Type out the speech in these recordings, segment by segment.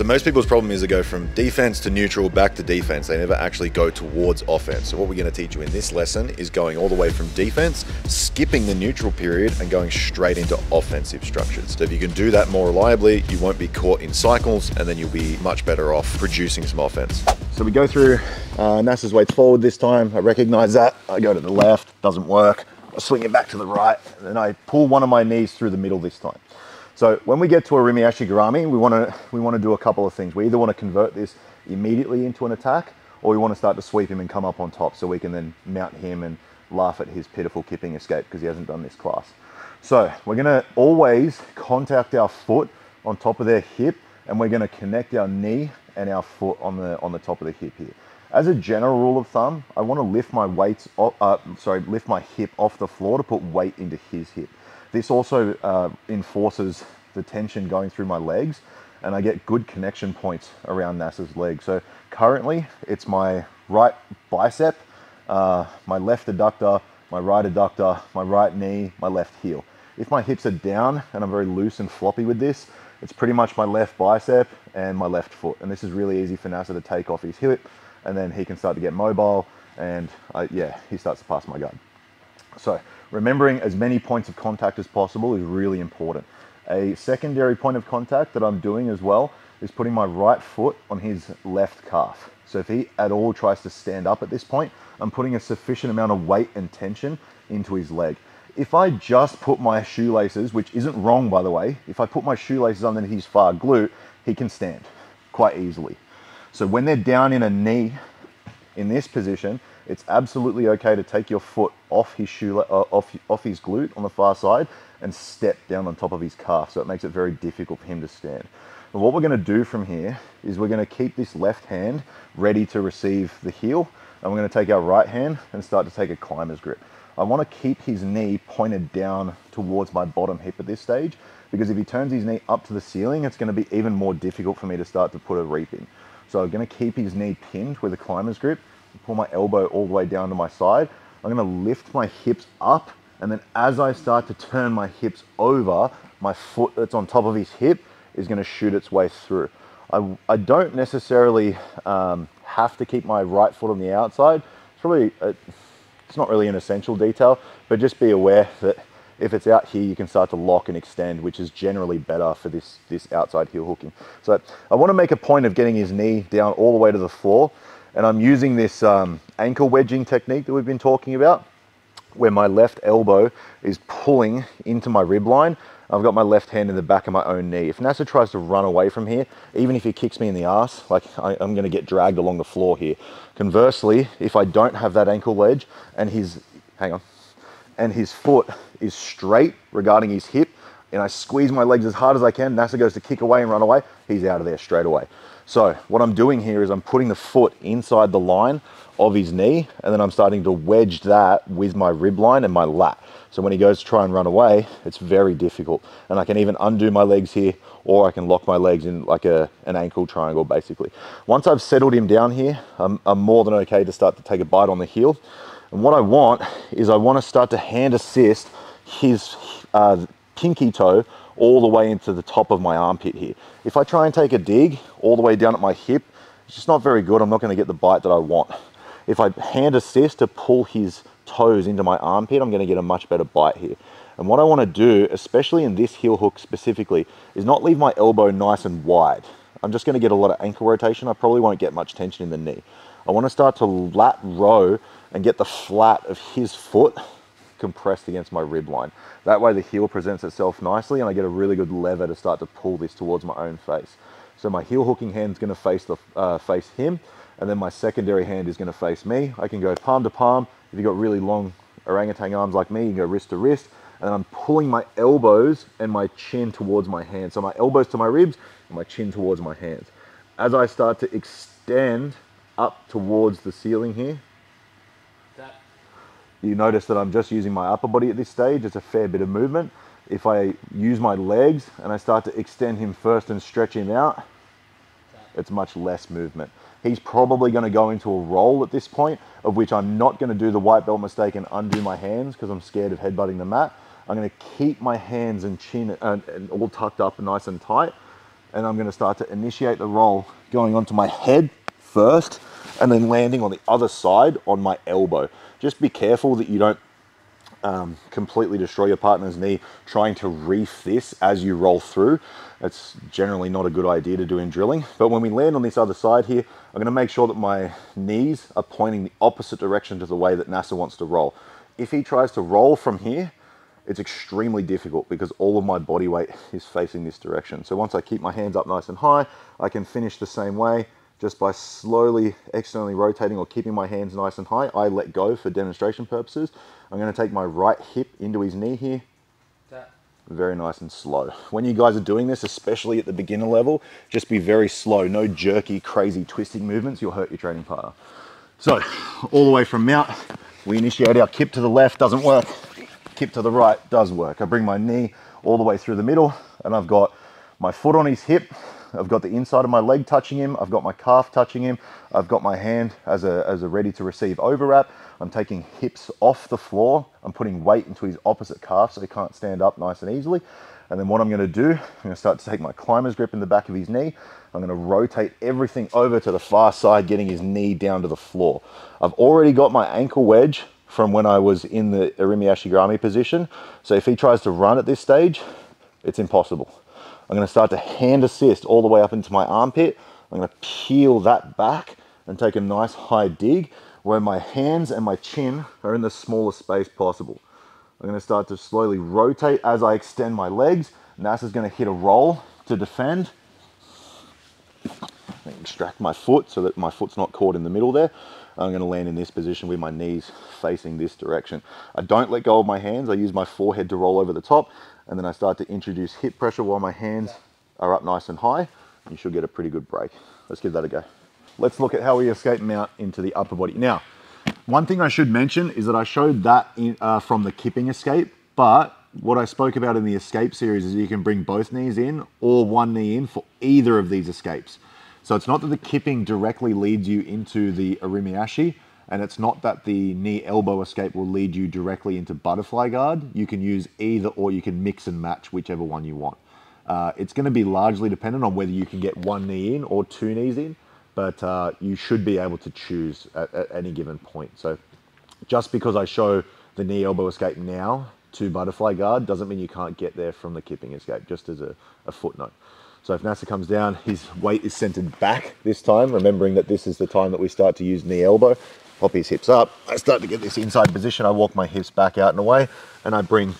So most people's problem is they go from defense to neutral back to defense. They never actually go towards offense. So what we're going to teach you in this lesson is going all the way from defense, skipping the neutral period and going straight into offensive structures. So if you can do that more reliably, you won't be caught in cycles, and then you'll be much better off producing some offense. So we go through NASA's weights forward this time. I recognize that. I go to the left, doesn't work. I swing it back to the right, and then I pull one of my knees through the middle this time. So when we get to a Rimiashi Garami, we want to do a couple of things. We either want to convert this immediately into an attack, or we want to start to sweep him and come up on top so we can then mount him and laugh at his pitiful kipping escape because he hasn't done this class. So we're going to always contact our foot on top of their hip, and we're going to connect our knee and our foot on the top of the hip here. As a general rule of thumb, I want to lift my lift my hip off the floor to put weight into his hip. This also enforces the tension going through my legs, and I get good connection points around NASA's leg. So currently it's my right bicep, my left adductor, my right adductor, my right knee, my left heel. If my hips are down and I'm very loose and floppy with this, it's pretty much my left bicep and my left foot. And this is really easy for NASA to take off his hip, and then he can start to get mobile, and he starts to pass my guard. So remembering as many points of contact as possible is really important. A secondary point of contact that I'm doing as well is putting my right foot on his left calf. So if he at all tries to stand up at this point, I'm putting a sufficient amount of weight and tension into his leg. If I just put my shoelaces, which isn't wrong by the way, if I put my shoelaces under his far glute, he can stand quite easily. So when they're down in a knee in this position, it's absolutely okay to take your foot off his off his glute on the far side and step down on top of his calf. So it makes it very difficult for him to stand. And what we're going to do from here is we're going to keep this left hand ready to receive the heel, and we're going to take our right hand and start to take a climber's grip. I want to keep his knee pointed down towards my bottom hip at this stage, because if he turns his knee up to the ceiling, it's going to be even more difficult for me to start to put a reap in. So I'm going to keep his knee pinned with a climber's grip, pull my elbow all the way down to my side. I'm going to lift my hips up, and then as I start to turn my hips over, my foot that's on top of his hip is going to shoot its way through. I don't necessarily have to keep my right foot on the outside. It's not really an essential detail, but just be aware that if it's out here, you can start to lock and extend, which is generally better for this outside heel hooking. So I want to make a point of getting his knee down all the way to the floor, and I'm using this ankle wedging technique that we've been talking about, where my left elbow is pulling into my rib line. I've got my left hand in the back of my own knee. If NASA tries to run away from here, even if he kicks me in the ass, like I'm going to get dragged along the floor here. Conversely, if I don't have that ankle wedge and his foot is straight regarding his hip, and I squeeze my legs as hard as I can, NASA goes to kick away and run away, he's out of there straight away. So what I'm doing here is I'm putting the foot inside the line of his knee, and then I'm starting to wedge that with my rib line and my lat. So when he goes to try and run away, it's very difficult. And I can even undo my legs here, or I can lock my legs in like an ankle triangle, basically. Once I've settled him down here, I'm more than okay to start to take a bite on the heel. And what I want is I want to start to hand assist his pinky toe all the way into the top of my armpit here. If I try and take a dig all the way down at my hip, it's just not very good. I'm not going to get the bite that I want. If I hand assist to pull his toes into my armpit, I'm going to get a much better bite here. And what I want to do, especially in this heel hook specifically, is not leave my elbow nice and wide. I'm just going to get a lot of ankle rotation. I probably won't get much tension in the knee. I want to start to lat row and get the flat of his foot compressed against my rib line. That way the heel presents itself nicely, and I get a really good lever to start to pull this towards my own face. So my heel hooking hand is going to face him, and then my secondary hand is going to face me. I can go palm to palm. If you've got really long orangutan arms like me, you can go wrist to wrist, and I'm pulling my elbows and my chin towards my hands. So my elbows to my ribs and my chin towards my hands. As I start to extend up towards the ceiling here, you notice that I'm just using my upper body at this stage. It's a fair bit of movement. If I use my legs and I start to extend him first and stretch him out, it's much less movement. He's probably going to go into a roll at this point, of which I'm not going to do the white belt mistake and undo my hands because I'm scared of headbutting the mat. I'm going to keep my hands and chin and all tucked up and nice and tight, and I'm going to start to initiate the roll going onto my head first and then landing on the other side on my elbow. Just be careful that you don't completely destroy your partner's knee trying to reef this as you roll through. It's generally not a good idea to do in drilling. But when we land on this other side here, I'm going to make sure that my knees are pointing the opposite direction to the way that Nasser wants to roll. If he tries to roll from here, it's extremely difficult because all of my body weight is facing this direction. So once I keep my hands up nice and high, I can finish the same way just by slowly externally rotating or keeping my hands nice and high. I let go for demonstration purposes. I'm going to take my right hip into his knee here. Very nice and slow. When you guys are doing this, especially at the beginner level, just be very slow. No jerky, crazy twisting movements. You'll hurt your training partner. So all the way from mount, we initiate our kip to the left, doesn't work. Kip to the right does work. I bring my knee all the way through the middle and I've got my foot on his hip. I've got the inside of my leg touching him. I've got my calf touching him. I've got my hand as a ready to receive overwrap. I'm taking hips off the floor. I'm putting weight into his opposite calf so he can't stand up nice and easily. And then what I'm going to do, I'm going to start to take my climber's grip in the back of his knee. I'm going to rotate everything over to the far side, getting his knee down to the floor. I've already got my ankle wedge from when I was in the Irimi Ashigami position. So if he tries to run at this stage, it's impossible. I'm going to start to hand assist all the way up into my armpit. I'm going to peel that back and take a nice high dig where my hands and my chin are in the smallest space possible. I'm going to start to slowly rotate as I extend my legs. Nasser's going to hit a roll to defend. Extract my foot so that my foot's not caught in the middle there. I'm going to land in this position with my knees facing this direction. I don't let go of my hands. I use my forehead to roll over the top, and then I start to introduce hip pressure while my hands are up nice and high. You should get a pretty good break. Let's give that a go. Let's look at how we escape mount into the upper body. Now, one thing I should mention is that I showed that from the kipping escape, but what I spoke about in the escape series is you can bring both knees in or one knee in for either of these escapes. So it's not that the kipping directly leads you into the Irimi-ashi, and it's not that the knee elbow escape will lead you directly into butterfly guard. You can use either, or you can mix and match whichever one you want. It's going to be largely dependent on whether you can get one knee in or two knees in, but you should be able to choose at any given point. So just because I show the knee elbow escape now to butterfly guard doesn't mean you can't get there from the kipping escape, just as a footnote. So if Nasser comes down, his weight is centered back this time, remembering that this is the time that we start to use knee elbow. Pop his hips up. I start to get this inside position. I walk my hips back out and away, and I bring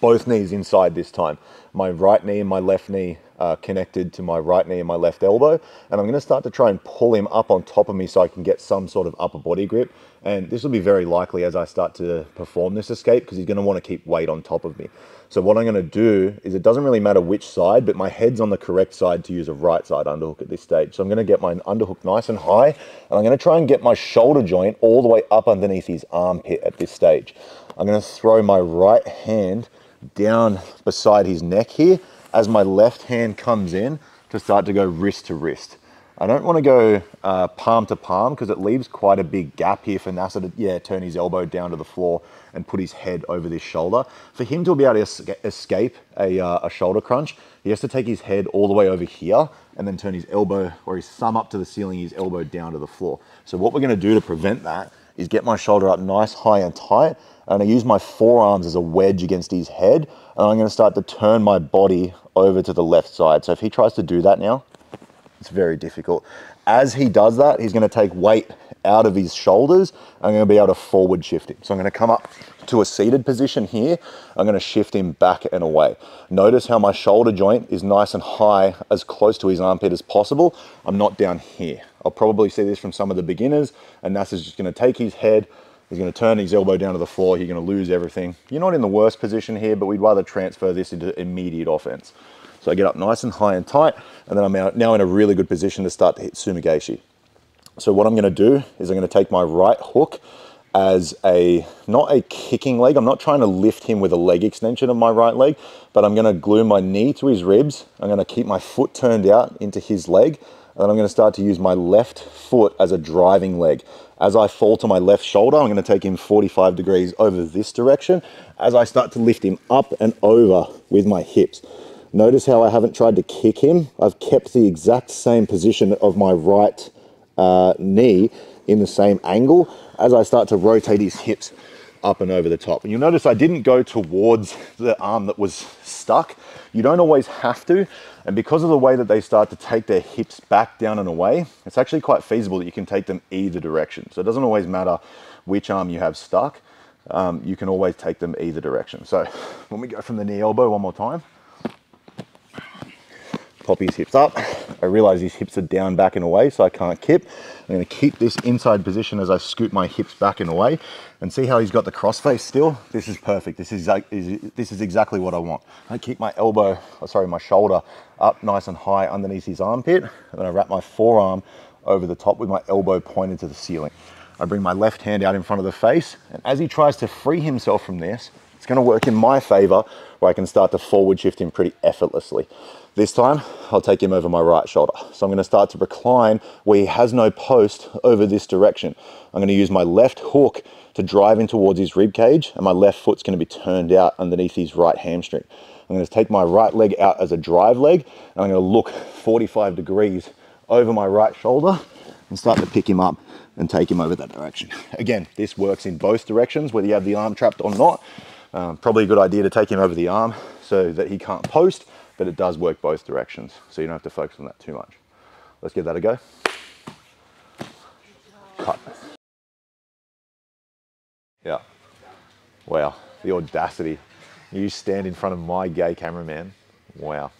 both knees inside this time. My right knee and my left knee are connected to my right knee and my left elbow, and I'm going to start to try and pull him up on top of me so I can get some sort of upper body grip. And this will be very likely as I start to perform this escape because he's going to want to keep weight on top of me. So what I'm going to do is, it doesn't really matter which side, but my head's on the correct side to use a right side underhook at this stage. So I'm going to get my underhook nice and high, and I'm going to try and get my shoulder joint all the way up underneath his armpit at this stage. I'm going to throw my right hand down beside his neck here as my left hand comes in to start to go wrist to wrist. I don't want to go palm to palm because it leaves quite a big gap here for Nasser to turn his elbow down to the floor and put his head over this shoulder. For him to be able to escape a shoulder crunch, he has to take his head all the way over here and then turn his elbow or his thumb up to the ceiling, his elbow down to the floor. So what we're going to do to prevent that is get my shoulder up nice, high and tight, and I use my forearms as a wedge against his head, and I'm going to start to turn my body over to the left side. So if he tries to do that now, it's very difficult. As he does that, he's going to take weight out of his shoulders. I'm going to be able to forward shift him. So I'm going to come up to a seated position here. I'm going to shift him back and away. Notice how my shoulder joint is nice and high, as close to his armpit as possible. I'm not down here. I'll probably see this from some of the beginners, and Nasser's just going to take his head, he's going to turn his elbow down to the floor, you're going to lose everything. You're not in the worst position here, but we'd rather transfer this into immediate offense. So I get up nice and high and tight, and then I'm now in a really good position to start to hit sumi gaeshi. So what I'm going to do is I'm going to take my right hook as not a kicking leg. I'm not trying to lift him with a leg extension of my right leg, but I'm going to glue my knee to his ribs. I'm going to keep my foot turned out into his leg, and then I'm going to start to use my left foot as a driving leg. As I fall to my left shoulder, I'm going to take him 45 degrees over this direction as I start to lift him up and over with my hips. Notice how I haven't tried to kick him. I've kept the exact same position of my right knee in the same angle as I start to rotate his hips up and over the top. And you'll notice I didn't go towards the arm that was stuck. You don't always have to. And because of the way that they start to take their hips back down and away, it's actually quite feasible that you can take them either direction. So it doesn't always matter which arm you have stuck. You can always take them either direction. So when we go from the knee elbow one more time, pop his hips up. I realize his hips are down, back and away, so I can't kip. I'm going to keep this inside position as I scoot my hips back and away, and see how he's got the crossface still. This is perfect. This is exactly what I want. I keep my my shoulder up nice and high underneath his armpit, and then I wrap my forearm over the top with my elbow pointed to the ceiling. I bring my left hand out in front of the face, and as he tries to free himself from this, it's going to work in my favor, where I can start to forward shift him pretty effortlessly. This time, I'll take him over my right shoulder. So I'm going to start to recline where he has no post over this direction. I'm going to use my left hook to drive in towards his rib cage, and my left foot's going to be turned out underneath his right hamstring. I'm going to take my right leg out as a drive leg, and I'm going to look 45 degrees over my right shoulder and start to pick him up and take him over that direction. Again, this works in both directions, whether you have the arm trapped or not. Probably a good idea to take him over the arm so that he can't post, but it does work both directions, so you don't have to focus on that too much. Let's give that a go. Cut. Yeah. Wow, the audacity. You stand in front of my gay cameraman. Wow.